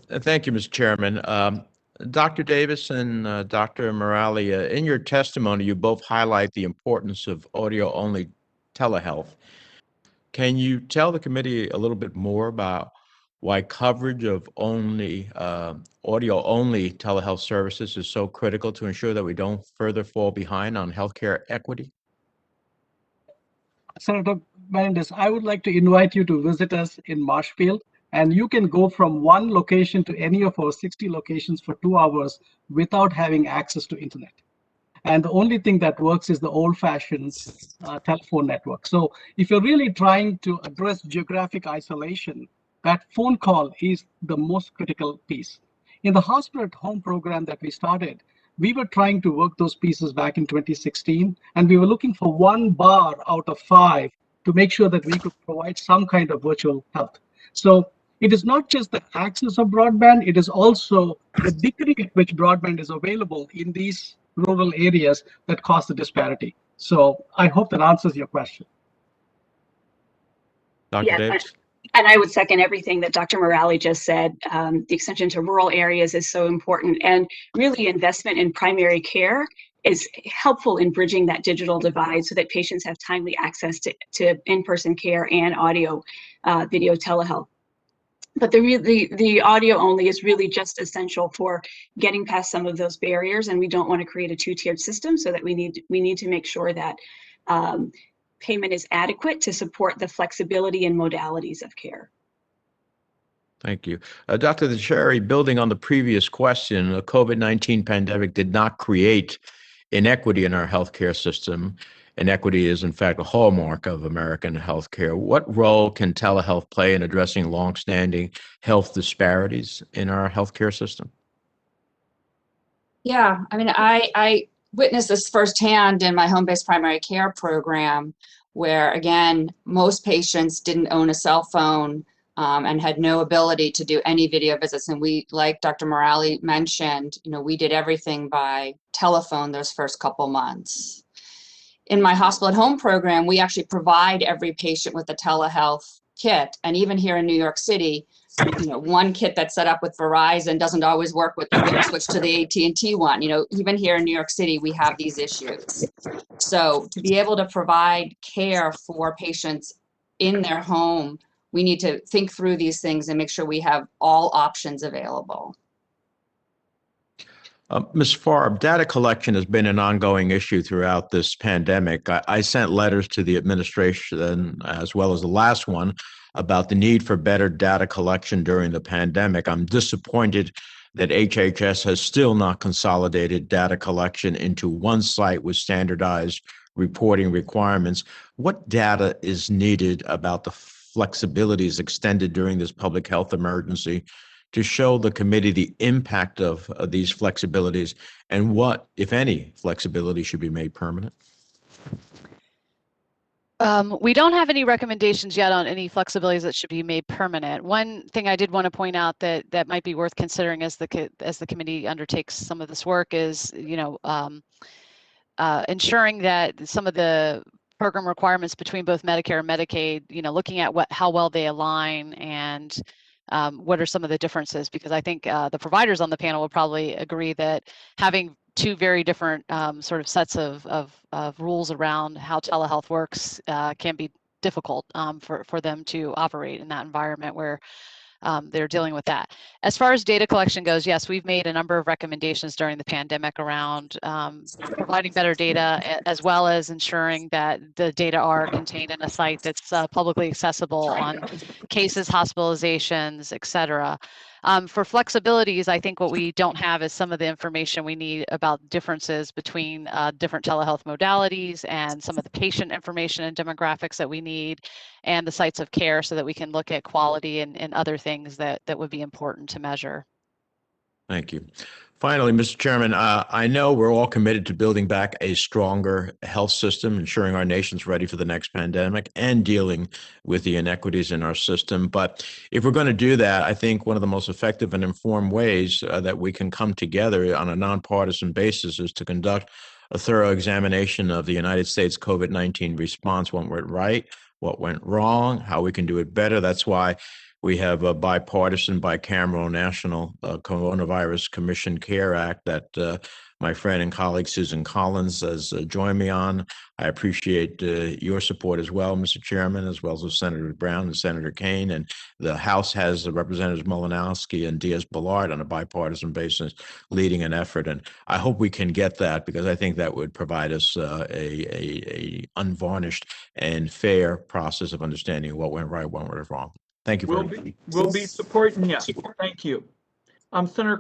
Thank you, Mr. Chairman. Dr. Davis and Dr. Morali, in your testimony, you both highlight the importance of audio-only telehealth. Can you tell the committee a little bit more about why coverage of only audio-only telehealth services is so critical to ensure that we don't further fall behind on healthcare equity? Senator Menendez, I would like to invite you to visit us in Marshfield, and you can go from one location to any of our 60 locations for 2 hours without having access to internet. And the only thing that works is the old-fashioned telephone network. So if you're really trying to address geographic isolation, that phone call is the most critical piece. In the hospital at home program that we started, we were trying to work those pieces back in 2016, and we were looking for 1 bar out of 5 to make sure that we could provide some kind of virtual health. So it is not just the access of broadband, it is also the degree at which broadband is available in these rural areas that cause the disparity. So I hope that answers your question. Dr. Yeah, Davis? and I would second everything that Dr. Morali just said. The extension to rural areas is so important, and really investment in primary care is helpful in bridging that digital divide so that patients have timely access to in-person care and audio video telehealth. But the audio only is really just essential for getting past some of those barriers, and we don't want to create a two-tiered system, so that we need to make sure that payment is adequate to support the flexibility and modalities of care. Thank you. Dr. Dechary, building on the previous question, the COVID-19 pandemic did not create inequity in our healthcare system. Inequity is, in fact, a hallmark of American healthcare. What role can telehealth play in addressing longstanding health disparities in our healthcare system? Yeah, I mean, I witnessed this firsthand in my home-based primary care program, where, again, most patients didn't own a cell phone and had no ability to do any video visits. And we, like Dr. Morali mentioned, we did everything by telephone those first couple months. In my hospital at home program, we actually provide every patient with a telehealth kit. And even here in New York City, one kit that's set up with Verizon doesn't always work with the switch to the AT&T one. Even here in New York City, we have these issues. So to be able to provide care for patients in their home, we need to think through these things and make sure we have all options available. Ms. Farb, data collection has been an ongoing issue throughout this pandemic. I sent letters to the administration, as well as the last one, about the need for better data collection during the pandemic. I'm disappointed that HHS has still not consolidated data collection into one site with standardized reporting requirements. What data is needed about the flexibilities extended during this public health emergency to show the committee the impact of these flexibilities, and what, if any, flexibility should be made permanent? We don't have any recommendations yet on any flexibilities that should be made permanent. One thing I did want to point out that might be worth considering as the committee undertakes some of this work is, ensuring that some of the program requirements between both Medicare and Medicaid, looking at how well they align and what are some of the differences, because I think the providers on the panel would probably agree that having two very different sort of sets of rules around how telehealth works can be difficult for them to operate in that environment where they're dealing with that. As far as data collection goes, yes, we've made a number of recommendations during the pandemic around providing better data, as well as ensuring that the data are contained in a site that's publicly accessible on cases, hospitalizations, et cetera. For flexibilities, I think what we don't have is some of the information we need about differences between different telehealth modalities and some of the patient information and demographics that we need, and the sites of care, so that we can look at quality and other things that would be important to measure. Thank you. Finally, Mr. Chairman, I know we're all committed to building back a stronger health system, ensuring our nation's ready for the next pandemic, and dealing with the inequities in our system. But if we're going to do that, I think one of the most effective and informed ways that we can come together on a nonpartisan basis is to conduct a thorough examination of the United States COVID-19 response, what went right, what went wrong, how we can do it better. That's why We have a bipartisan, bicameral National Coronavirus Commission CARE Act that my friend and colleague Susan Collins has joined me on. I appreciate your support as well, Mr. Chairman, as well as with Senator Brown and Senator Kane. And the House has Representatives Malinowski and Diaz-Balart on a bipartisan basis leading an effort. And I hope we can get that, because I think that would provide us a unvarnished and fair process of understanding what went right, what went wrong. Thank you very much. We'll be supporting you. Thank you. Senator